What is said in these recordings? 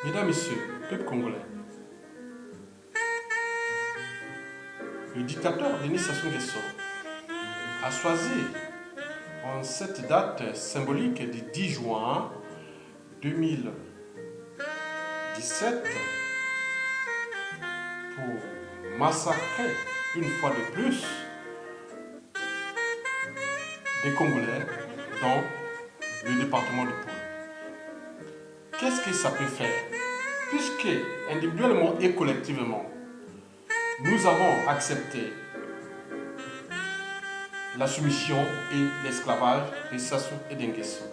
Mesdames, Messieurs, peuple congolais, le dictateur Denis Sassou Nguesso a choisi en cette date symbolique du 10 juin 2017 pour massacrer une fois de plus des Congolais dans le département de Poul. Qu'est-ce que ça peut faire? Puisque individuellement et collectivement, nous avons accepté la soumission et l'esclavage de Sassou et d'Nguesso.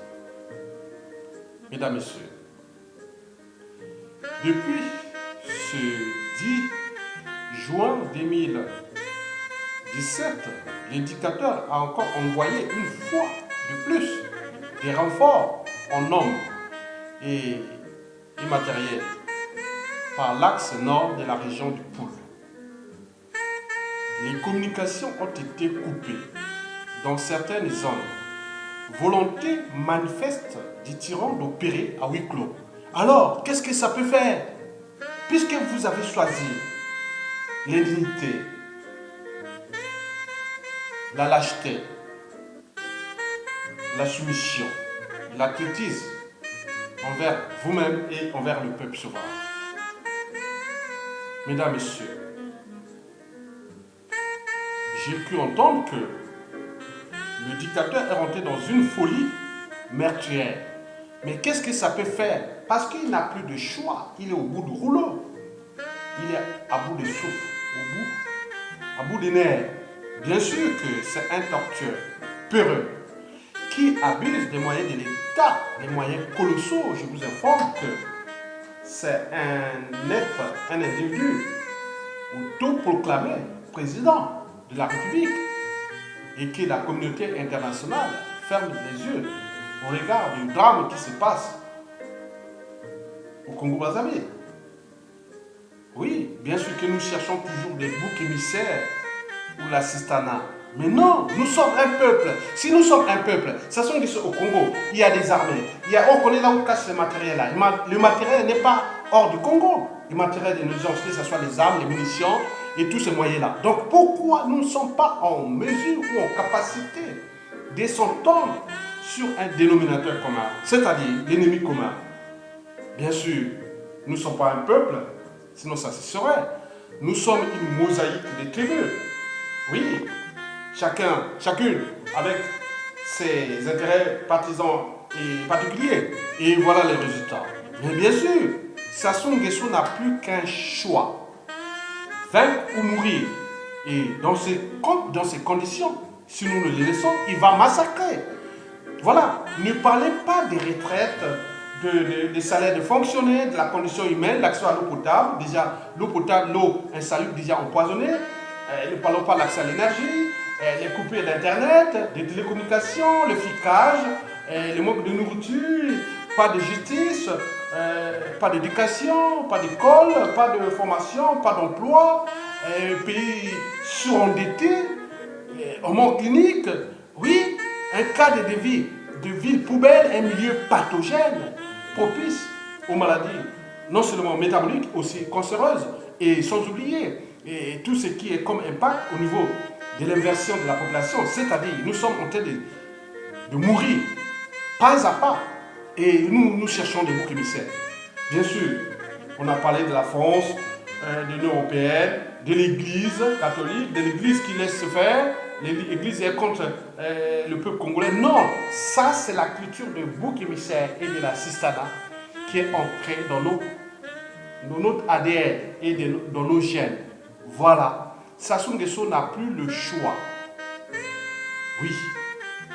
Mesdames, Messieurs, depuis ce 10 juin 2017, le dictateur a encore envoyé une fois de plus des renforts en hommes et matériel par l'axe nord de la région du Poul. Les communications ont été coupées dans certaines zones. Volonté manifeste du tyran d'opérer à huis clos. Alors, qu'est-ce que ça peut faire? Puisque vous avez choisi l'indignité, la lâcheté, la soumission, l'athlétisme envers vous-même et envers le peuple souverain. Mesdames, Messieurs, j'ai pu entendre que le dictateur est rentré dans une folie meurtrière. Mais qu'est-ce que ça peut faire? Parce qu'il n'a plus de choix. Il est au bout du rouleau. Il est à bout de souffle, à bout des nerfs. Bien sûr que c'est un tortueux peureux qui abuse des moyens de l'État, des moyens colossaux. Je vous informe que c'est un individu autoproclamé président de la République et que la communauté internationale ferme les yeux au regard du drame qui se passe au Congo-Brazzaville. Oui, bien sûr que nous cherchons toujours des boucs émissaires ou l'assistanat. Mais non, nous sommes un peuple. Si nous sommes un peuple, ça sont au Congo, il y a des armées. On connaît là où cache le matériel-là. Le matériel n'est pas hors du Congo. Le matériel de nos gens, que ce soit les armes, les munitions et tous ces moyens-là. Donc pourquoi nous ne sommes pas en mesure ou en capacité de s'entendre sur un dénominateur commun, c'est-à-dire l'ennemi commun? Bien sûr, nous ne sommes pas un peuple, sinon ça se serait. Nous sommes une mosaïque de tribus. Oui, chacune avec ses intérêts partisans et particuliers. Et voilà les résultats. Mais bien sûr, Sassou Nguesso n'a plus qu'un choix. Vaincre ou mourir. Et dans ces conditions, si nous le laissons, il va massacrer. Voilà, ne parlez pas des retraites, des salaires de fonctionnaires, de la condition humaine, l'accès à l'eau potable. Déjà, l'eau potable, l'eau insalubre déjà empoisonnée. Ne parlons pas de l'accès à l'énergie, les coupures d'internet, des télécommunications, le flicage, le manque de nourriture, pas de justice, pas d'éducation, pas d'école, pas de formation, pas d'emploi, pays surendetté, un manque clinique. Oui, un cadre de vie, de ville poubelle, un milieu pathogène, propice aux maladies, non seulement métaboliques, aussi cancéreuses, et sans oublier et tout ce qui est comme impact au niveau de l'inversion de la population, c'est-à-dire nous sommes en train de mourir pas à pas et nous cherchons des boucs émissaires. Bien sûr, on a parlé de la France, de l'Union européenne, de l'Église catholique, de l'Église qui laisse se faire, l'Église est contre le peuple congolais. Non, ça c'est la culture de bouc émissaire et de la sistana qui est ancrée dans notre ADN et dans nos gènes. Voilà, Sassou Nguesso n'a plus le choix. Oui,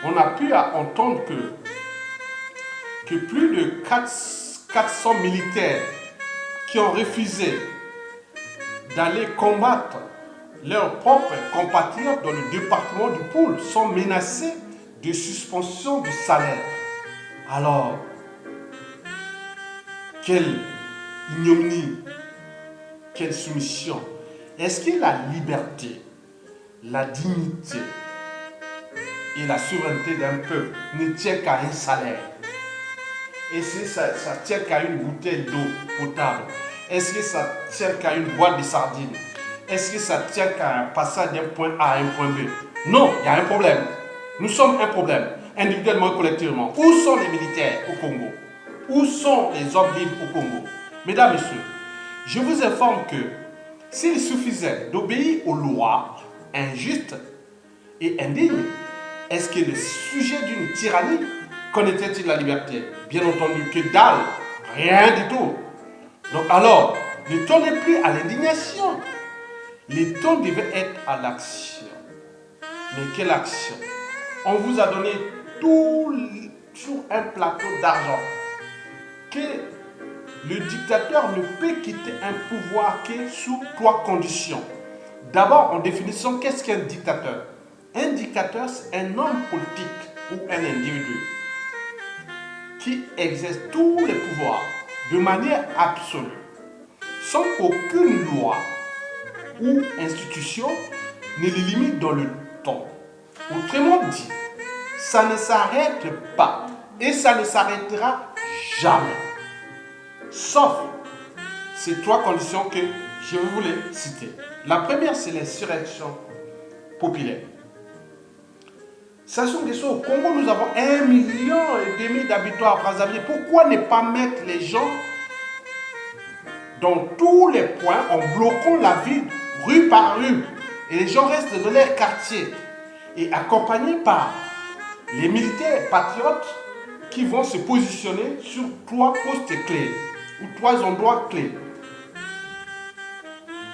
on a pu entendre que plus de 400 militaires qui ont refusé d'aller combattre leurs propres compatriotes dans le département du Poul sont menacés de suspension du salaire. Alors, quelle ignominie, quelle soumission! Est-ce que la liberté, la dignité et la souveraineté d'un peuple ne tiennent qu'à un salaire? Est-ce que ça tient qu'à une bouteille d'eau potable? Est-ce que ça tient qu'à une boîte de sardines? Est-ce que ça tient qu'à un passage d'un point A à un point B? Non, il y a un problème. Nous sommes un problème, individuellement et collectivement. Où sont les militaires au Congo? Où sont les hommes libres au Congo? Mesdames, Messieurs, je vous informe que s'il suffisait d'obéir aux lois injustes et indignes, est-ce que le sujet d'une tyrannie connaîtrait-il la liberté? Bien entendu que dalle, rien du tout. Donc alors, le temps n'est plus à l'indignation. Le temps devait être à l'action. Mais quelle action? On vous a donné tout sur un plateau d'argent. Que le dictateur ne peut quitter un pouvoir que sous 3 conditions. D'abord, en définissant qu'est-ce qu'un dictateur. Un dictateur, c'est un homme politique ou un individu qui exerce tous les pouvoirs de manière absolue, sans qu'aucune loi ou institution ne les limite dans le temps. Autrement dit, ça ne s'arrête pas et ça ne s'arrêtera jamais. Sauf ces 3 conditions que je voulais citer. La première, c'est l'insurrection populaire. Sachant que au Congo, nous avons 1,5 million d'habitants à Brazzaville. Pourquoi ne pas mettre les gens dans tous les points en bloquant la ville rue par rue? Et les gens restent dans leur quartier et accompagnés par les militaires patriotes qui vont se positionner sur 3 postes clés ou 3 endroits clés.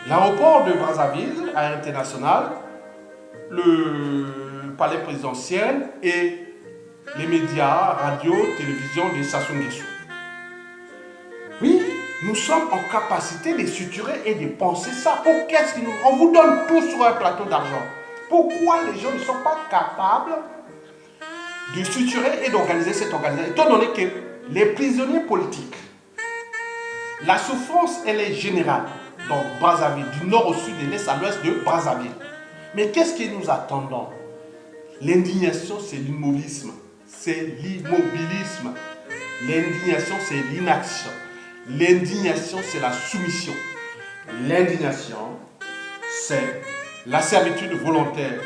L'aéroport de Brazzaville, international, le palais présidentiel et les médias, radio, télévision de Sassou Nguesso. Oui, nous sommes en capacité de suturer et de penser ça. Pour qu'est-ce qu'on on vous donne tout sur un plateau d'argent? Pourquoi les gens ne sont pas capables de suturer et d'organiser cette organisation? Étant donné que les prisonniers politiques, la souffrance, elle est générale dans Brazzaville, du nord au sud, de l'est à l'ouest de Brazzaville. Mais qu'est-ce que nous attendons? L'indignation, c'est l'immobilisme. C'est l'immobilisme. L'indignation, c'est l'inaction. L'indignation, c'est la soumission. L'indignation, c'est la servitude volontaire,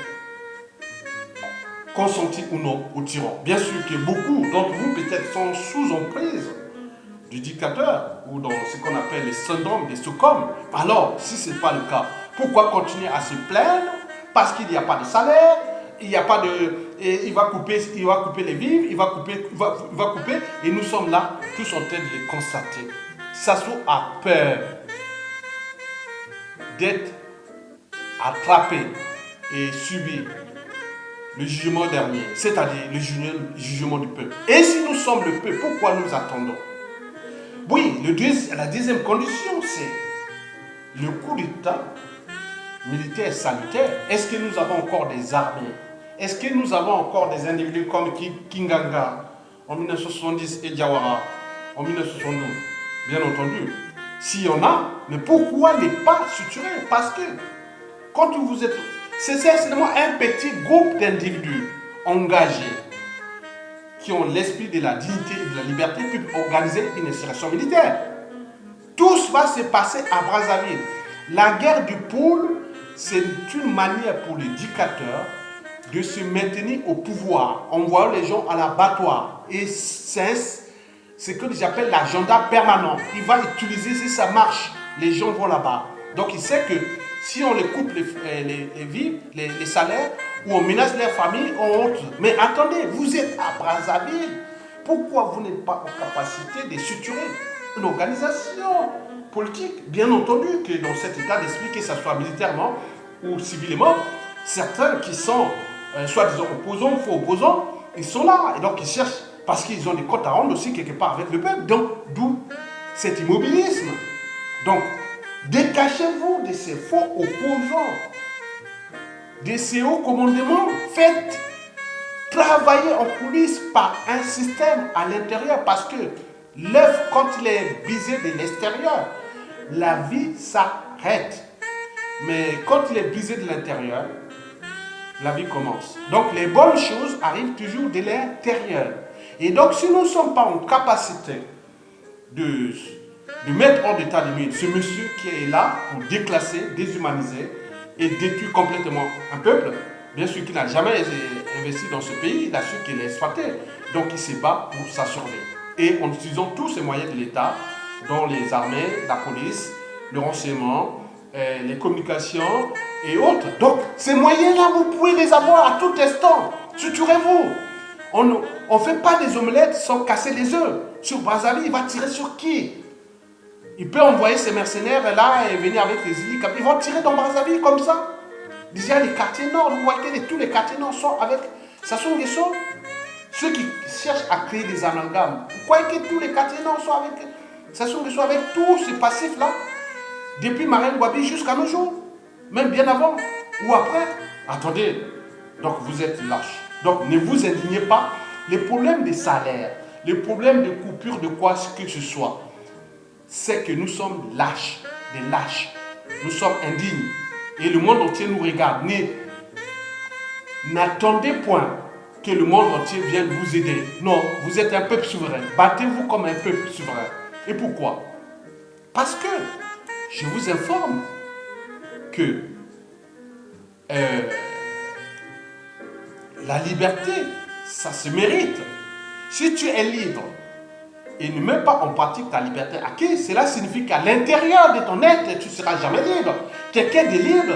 consentie ou non au tyran. Bien sûr que beaucoup d'entre vous peut-être sont sous emprise du dictateur ou dans ce qu'on appelle le syndrome de Stockholm. Alors, si ce n'est pas le cas, pourquoi continuer à se plaindre? Parce qu'il n'y a pas de salaire, il n'y a pas de... il va couper les vivres, il va couper, et nous sommes là, tous en train de les constater. Sassou a peur d'être attrapé et subir le jugement dernier, c'est-à-dire le jugement du peuple. Et si nous sommes le peuple, pourquoi nous attendons? Oui, la deuxième condition, c'est le coup d'État militaire salutaire. Est-ce que nous avons encore des armées? Est-ce que nous avons encore des individus comme Kinganga en 1970 et Diawara en 1972? Bien entendu, s'il y en a, mais pourquoi ne pas suturer? Parce que quand vous êtes... C'est seulement un petit groupe d'individus engagés qui ont l'esprit de la dignité et de la liberté peuvent organiser une insurrection militaire. Tout va se passer à Brazzaville. La guerre du pôle, c'est une manière pour les dictateurs de se maintenir au pouvoir, en envoyant les gens à l'abattoir. Et c'est ce que j'appelle l'agenda permanent. Il va utiliser, si ça marche, les gens vont là-bas. Donc il sait que si on les coupe les vivres, les salaires, ou on menace leur famille, on honte. Mais attendez, vous êtes à Brazzaville. Pourquoi vous n'êtes pas en capacité de suturer une organisation politique? Bien entendu que dans cet état d'esprit, que ce soit militairement ou civilement, certains qui sont soi-disant opposants, faux opposants, ils sont là. Et donc ils cherchent, parce qu'ils ont des comptes à rendre aussi quelque part avec le peuple. Donc, d'où cet immobilisme. Donc, décachez-vous de ces faux opposants, de ces hauts commandements. Faites travailler en coulisses par un système à l'intérieur, parce que l'œuf, quand il est brisé de l'extérieur, la vie s'arrête. Mais quand il est brisé de l'intérieur, la vie commence. Donc les bonnes choses arrivent toujours de l'intérieur. Et donc, si nous ne sommes pas en capacité de mettre hors d'état de nuire ce monsieur qui est là pour déclasser, déshumaniser et détruire complètement un peuple, bien sûr qu'il n'a jamais investi dans ce pays, il a su qu'il est exploité. Donc, il se bat pour sa survie. Et en utilisant tous ces moyens de l'État, dont les armées, la police, le renseignement, les communications et autres. Donc, ces moyens-là, vous pouvez les avoir à tout instant. Suturez-vous. On ne fait pas des omelettes sans casser les œufs. Sur Brazzaville, il va tirer sur qui? Il peut envoyer ses mercenaires là et venir avec les hélicoptères. Ils vont tirer dans Brazzaville comme ça. Déjà, les quartiers nord, vous voyez que tous les quartiers nord sont avec Sassou Nguesso. Ceux qui cherchent à créer des amalgames. Vous croyez que tous les quartiers nord sont avec Sassou Nguesso, avec tous ces passifs-là, depuis Marine Gouabi jusqu'à nos jours, même bien avant ou après. Attendez, donc vous êtes lâches. Donc ne vous indignez pas. Les problèmes des salaires, les problèmes de coupure de quoi que ce soit, c'est que nous sommes lâches, des lâches. Nous sommes indignes. Et le monde entier nous regarde. N'attendez point que le monde entier vienne vous aider. Non, vous êtes un peuple souverain. Battez-vous comme un peuple souverain. Et pourquoi? Parce que je vous informe que la liberté, ça se mérite. Si tu es libre et ne mets pas en pratique ta liberté acquise, cela signifie qu'à l'intérieur de ton être, tu ne seras jamais libre. Quelqu'un de libre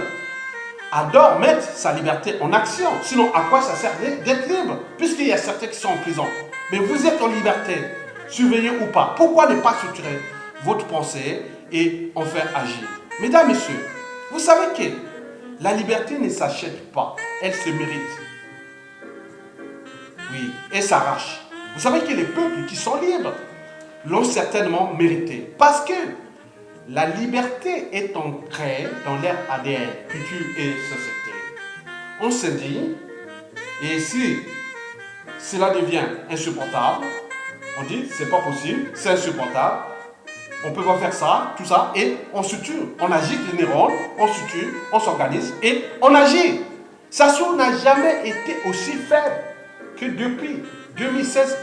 adore mettre sa liberté en action. Sinon, à quoi ça sert d'être libre? Puisqu'il y a certains qui sont en prison. Mais vous êtes en liberté, surveillé ou pas. Pourquoi ne pas structurer votre pensée et en faire agir? Mesdames, messieurs, vous savez que la liberté ne s'achète pas, elle se mérite. Oui, elle s'arrache. Vous savez que les peuples qui sont libres l'ont certainement mérité. Parce que la liberté est ancrée dans leur ADN, culture et société. On se dit, et si cela devient insupportable, on dit, c'est pas possible, c'est insupportable, on ne peut pas faire ça, tout ça, et on suture. On agite les neurones, on suture, on s'organise et on agit. Sassou n'a jamais été aussi faible que depuis 2016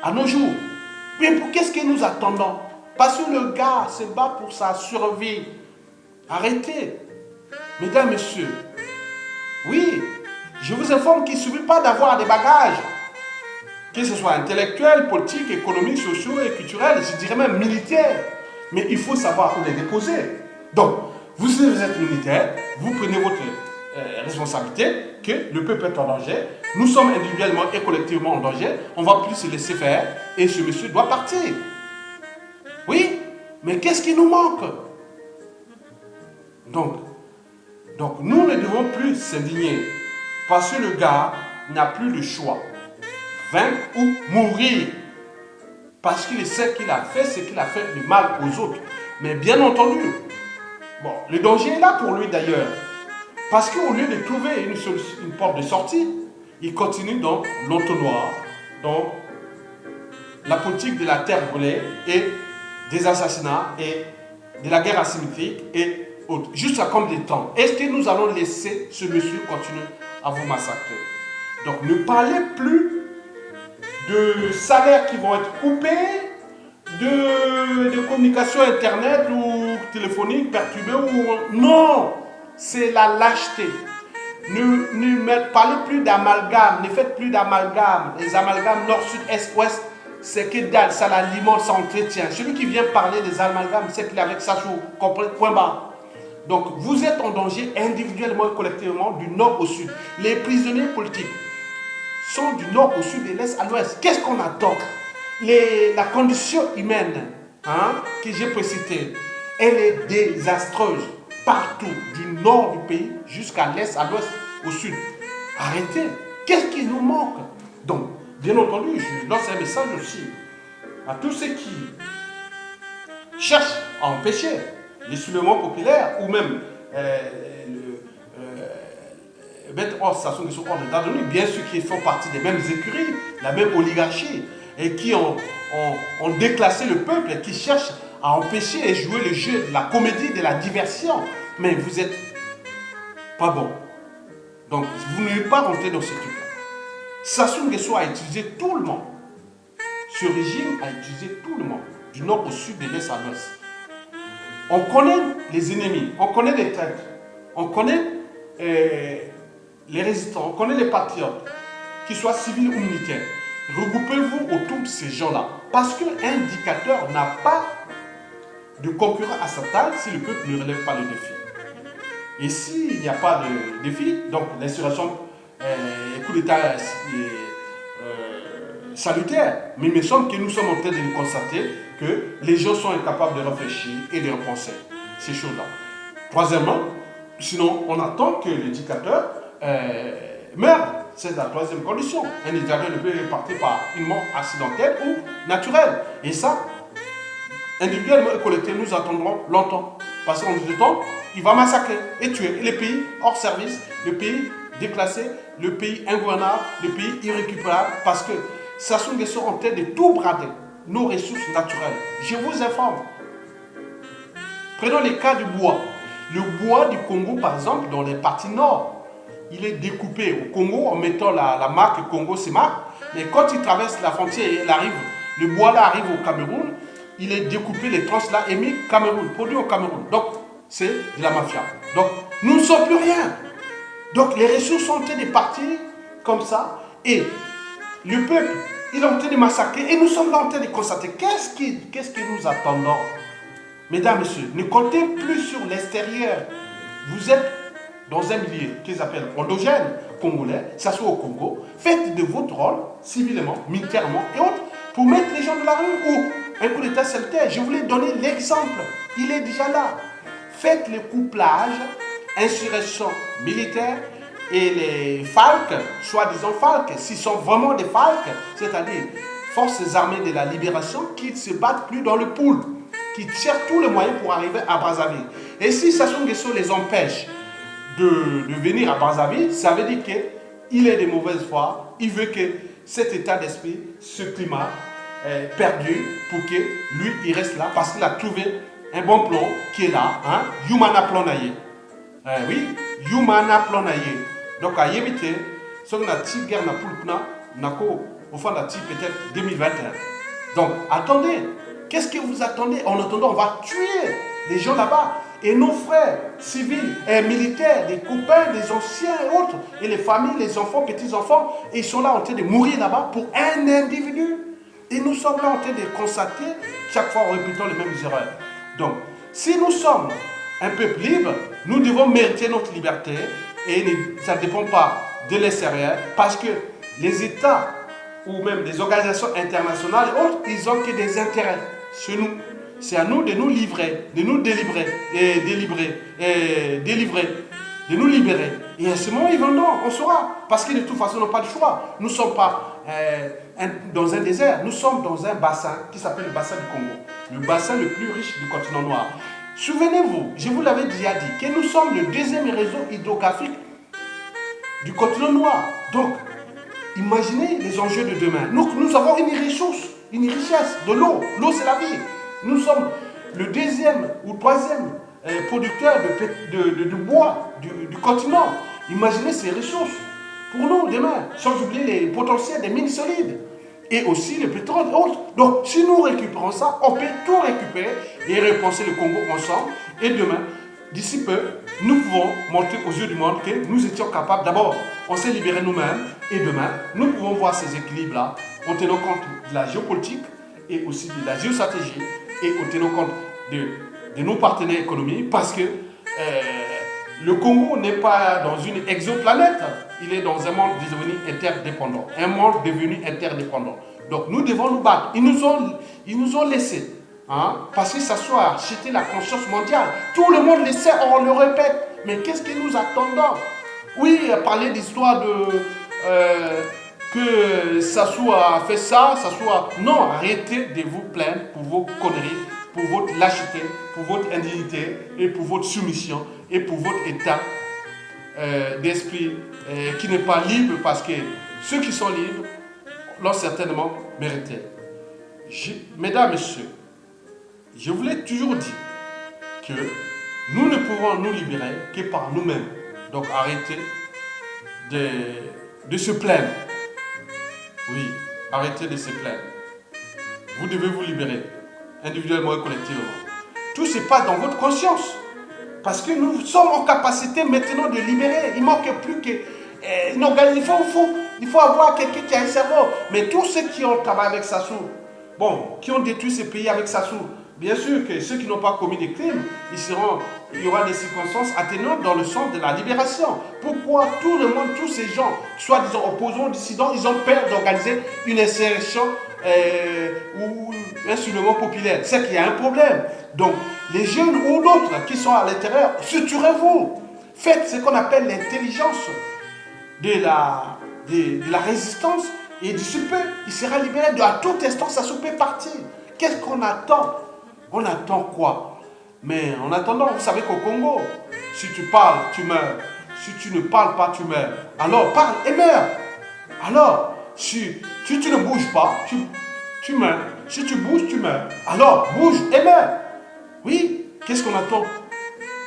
à nos jours. Mais pour qu'est-ce que nous attendons? Parce que le gars se bat pour sa survie. Arrêtez. Mesdames, messieurs, oui, je vous informe qu'il ne suffit pas d'avoir des bagages, que ce soit intellectuel, politique, économique, sociaux et culturel, je dirais même militaire. Mais il faut savoir où les déposer. Donc, vous êtes militaire, vous prenez votre responsabilité, que le peuple est en danger, nous sommes individuellement et collectivement en danger, on ne va plus se laisser faire et ce monsieur doit partir. Oui, mais qu'est-ce qui nous manque? Donc nous ne devons plus s'indigner parce que le gars n'a plus le choix. Vaincre ou mourir. Parce qu'il sait qu'il a fait ce qu'il a fait du mal aux autres. Mais bien entendu, bon, le danger est là pour lui d'ailleurs. Parce qu'au lieu de trouver une porte de sortie, il continue dans l'entonnoir, dans la politique de la terre brûlée et des assassinats et de la guerre asymétrique et autres. Jusqu'à combien de temps? Est-ce que nous allons laisser ce monsieur continuer à vous massacrer? Donc ne parlez plus de salaires qui vont être coupés, de communication internet ou téléphonique perturbée. Non, c'est la lâcheté. Ne parlez plus d'amalgame, ne faites plus d'amalgame. Les amalgames nord, sud, est, ouest, c'est que dalle, ça l'alimente, ça entretient. Celui qui vient parler des amalgames, c'est qu'il est avec Sassou, point barre. Donc vous êtes en danger individuellement et collectivement du nord au sud. Les prisonniers politiques sont du nord au sud, de l'est à l'ouest. Qu'est-ce qu'on attend? La condition humaine que j'ai précitée, elle est désastreuse partout, du nord du pays jusqu'à l'est, à l'ouest, au sud. Arrêtez. Qu'est-ce qui nous manque? Donc, bien entendu, je lance un message aussi à tous ceux qui cherchent à empêcher les soulèvements populaires ou même mettre hors Sassou Nguesso hors d'état de nuire, bien sûr qu'ils font partie des mêmes écuries, la même oligarchie, et qui ont déclassé le peuple, et qui cherchent à empêcher et jouer le jeu de la comédie, de la diversion. Mais vous n'êtes pas bon. Donc, vous n'allez pas rentrer dans ce truc-là. Sassou Nguesso a utilisé tout le monde. ce régime a utilisé tout le monde, du nord au sud, de l'est à l'ouest. On connaît les ennemis, on connaît les traîtres, on connaît les résistants, on connaît les patriotes, qu'ils soient civils ou militaires. Regroupez-vous autour de ces gens-là. Parce qu'un dictateur n'a pas de concurrent à sa taille si le peuple ne relève pas le défi. Et s'il n'y a pas de défi, donc l'insurrection, coup d'État salutaire, mais il me semble que nous sommes en train de constater que les gens sont incapables de réfléchir et de repenser ces choses-là. Troisièmement, sinon on attend que le dictateur meure. C'est la troisième condition. Un dictateur ne peut partir par une mort accidentelle ou naturelle. Et ça, individuellement et collectivement, nous attendrons longtemps. Parce qu'en ce temps, il va massacrer et tuer. Et les pays hors service, le pays déclassé, le pays ingouvernable, le pays irrécupérable, parce que Sassou Nguesso est en train de tout brader, nos ressources naturelles. Je vous informe. Prenons le cas du bois. Le bois du Congo, par exemple, dans les parties nord, il est découpé au Congo en mettant la marque Congo CEMAC. Mais quand il traverse la frontière et le bois là arrive au Cameroun, il est découpé, les tranches là, et mis Cameroun, produit au Cameroun. Donc, c'est de la mafia. Donc, nous ne sommes plus rien. Donc, les ressources sont en train de partir comme ça. Et le peuple, il est en train de massacrer. Et nous sommes là en train de constater. Qu'est-ce que nous attendons? Mesdames, messieurs, ne comptez plus sur l'extérieur. Vous êtes dans un milieu qu'ils appellent endogène congolais, ça soit au Congo. Faites de votre rôle, civilement, militairement et autres, pour mettre les gens de la rue ou un coup d'État salutaire. Je voulais donner l'exemple. Il est déjà là. Faites le couplage, insurrection militaire et les FALC, soi-disant FALC, s'ils sont vraiment des FALC, c'est-à-dire Forces armées de la libération, qui ne se battent plus dans le pool, qui cherchent tous les moyens pour arriver à Brazzaville. Et si Sassou Nguesso les empêche de venir à Brazzaville, ça veut dire qu'il est de mauvaise foi, il veut que cet état d'esprit, ce climat perdu pour que lui, il reste là parce qu'il a trouvé un bon plan qui est là, hein, Yumana Planaye. Oui, Yumana Planaye. Donc, à Yémite, ce qu'on a dit, guerre n'a plus au fond, peut-être 2021. Donc, attendez, qu'est-ce que vous attendez? En attendant, on va tuer les gens là-bas. Et nos frères civils et militaires, des copains, des anciens et autres, et les familles, les enfants, petits-enfants, ils sont là en train de mourir là-bas pour un individu. Et nous sommes là en train de constater, chaque fois en répétant les mêmes erreurs. Donc, si nous sommes un peuple libre, nous devons mériter notre liberté et ça ne dépend pas de l'extérieur parce que les États ou même des organisations internationales et autres, ils n'ont que des intérêts chez nous. C'est à nous de nous livrer, de nous délivrer, de nous libérer. Et à ce moment, ils viendront, on saura. Parce que de toute façon, on n'a pas de choix. Nous ne sommes pas dans un désert, nous sommes dans un bassin qui s'appelle le bassin du Congo. Le bassin le plus riche du continent noir. Souvenez-vous, je vous l'avais déjà dit, que nous sommes le deuxième réseau hydrographique du continent noir. Donc, imaginez les enjeux de demain. Nous avons une ressource, une richesse de l'eau. L'eau, c'est la vie. Nous sommes le deuxième ou troisième producteur de bois du continent. Imaginez ces ressources pour nous demain, sans oublier les potentiels des mines solides et aussi le pétrole et autres. Donc, si nous récupérons ça, on peut tout récupérer et repenser le Congo ensemble. Et demain, d'ici peu, nous pouvons montrer aux yeux du monde que nous étions capables. D'abord, on s'est libéré nous-mêmes et demain, nous pouvons voir ces équilibres-là en tenant compte de la géopolitique et aussi de la géostratégie et en tenant compte de nos partenaires économiques parce que le Congo n'est pas dans une exoplanète, il est dans un monde devenu interdépendant. Un monde devenu interdépendant. Donc nous devons nous battre. Ils nous ont laissé. Hein, parce que ça soit acheté la conscience mondiale. Tout le monde le sait, on le répète. Mais qu'est-ce que nous attendons? Oui, parler d'histoire que Sassou a fait ça, Non, arrêtez de vous plaindre pour vos conneries, pour votre lâcheté, pour votre indignité et pour votre soumission et pour votre état d'esprit qui n'est pas libre parce que ceux qui sont libres l'ont certainement mérité. Mesdames, Messieurs, je vous l'ai toujours dit que nous ne pouvons nous libérer que par nous-mêmes. Donc arrêtez de se plaindre. Oui, arrêtez de se plaindre. vous devez vous libérer, individuellement et collectivement. Tout se passe dans votre conscience. Parce que nous sommes en capacité maintenant de libérer. Il ne manque plus que... il faut avoir quelqu'un qui a un cerveau. Mais tous ceux qui ont travaillé avec Sassou, bon, qui ont détruit ce pays avec Sassou, bien sûr que ceux qui n'ont pas commis des crimes, il y aura des circonstances atténuantes dans le sens de la libération. Pourquoi tout le monde, tous ces gens, soi-disant opposants, dissidents, ils ont peur d'organiser une insurrection ou un soulèvement populaire? C'est qu'il y a un problème. Donc, les jeunes ou d'autres qui sont à l'intérieur, structurez-vous. Faites ce qu'on appelle l'intelligence de la résistance et du super. Il sera libéré à tout instant, ça se peut partir. Qu'est-ce qu'on attend? On attend quoi? Mais en attendant, vous savez qu'au Congo, si tu parles, tu meurs. Si tu ne parles pas, tu meurs. Alors parle et meurs. Alors, si tu ne bouges pas, tu meurs. Si tu bouges, tu meurs. Alors, bouge et meurs. Oui, qu'est-ce qu'on attend?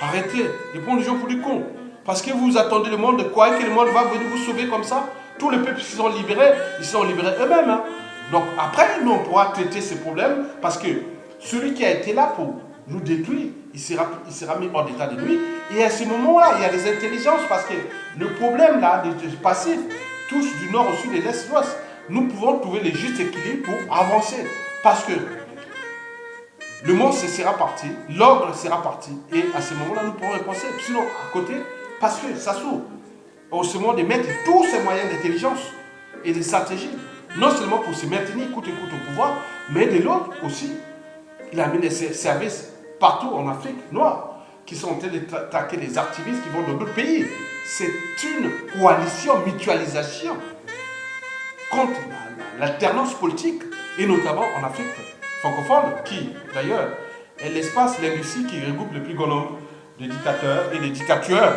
Arrêtez de prendre les gens pour des cons. Parce que vous attendez le monde de quoi? Et que le monde va venir vous sauver comme ça? Tous les peuples qui sont libérés, ils sont libérés eux-mêmes. Hein. Donc après, nous, on pourra traiter ces problèmes parce que celui qui a été là pour nous détruire, il sera mis hors d'état de nuit. Et à ce moment-là, il y a des intelligences parce que le problème là, des passifs, touche du nord au sud et de l'est à l'ouest. Nous pouvons trouver les justes équilibres pour avancer. Parce que le monstre sera parti, l'ogre sera parti. Et à ce moment-là, nous pourrons penser. Sinon, à côté, parce que ça s'ouvre. Au moment de mettre tous ces moyens d'intelligence et de stratégie, non seulement pour se maintenir coûte et coûte au pouvoir, mais de l'autre aussi, il a mis des services partout en Afrique noire qui sont en train de traquer les activistes qui vont dans d'autres pays. C'est une coalition, mutualisation contre l'alternance politique, et notamment en Afrique francophone, qui d'ailleurs est l'espace linguistique qui regroupe le plus grand nombre de dictateurs et des dictatures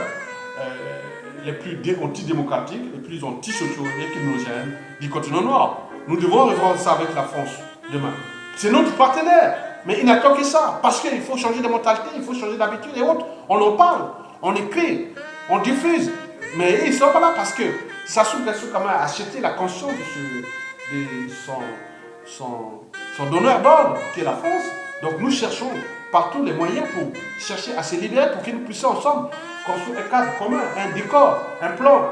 les plus antidémocratiques, les plus antisociaux et criminogènes du continent noir. Nous devons revoir ça avec la France demain. C'est notre partenaire, mais il n'attend que ça, parce qu'il faut changer de mentalité, il faut changer d'habitude et autres. On en parle, on écrit, on diffuse, mais ils ne sont pas là parce que ça souffre quand même à acheter la conscience de son donneur d'ordre, qui est la France. Donc nous cherchons partout les moyens pour chercher à se libérer, pour que nous puissions ensemble construire un cadre commun, un décor, un plan,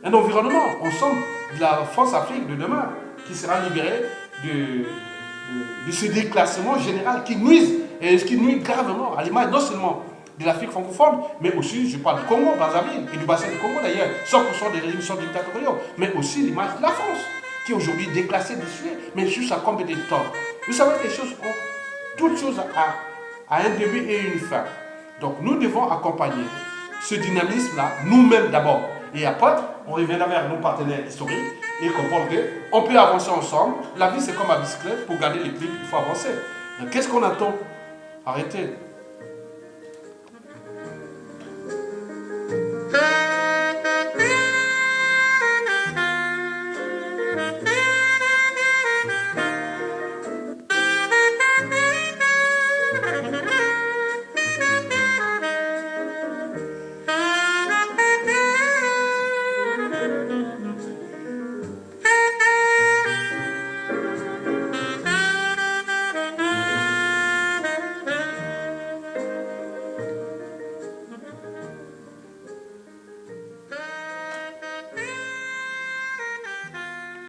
un environnement ensemble de la France-Afrique de demain, qui sera libérée de ce déclassement général qui nuit gravement à l'image non seulement de l'Afrique francophone, mais aussi, je parle du Congo, Brazzaville, et du bassin du Congo d'ailleurs, 100% des régimes sont dictatoriaux, mais aussi l'image de la France, qui est aujourd'hui déclassée, désuée, mais juste à combien de temps? Vous savez, toutes choses a un début et une fin. Donc nous devons accompagner ce dynamisme-là, nous-mêmes d'abord, et après, on reviendra vers nos partenaires historiques et comprendre qu'on peut avancer ensemble. La vie, c'est comme un bicyclette, pour garder l'équilibre, il faut avancer. Qu'est-ce qu'on attend? Arrêtez.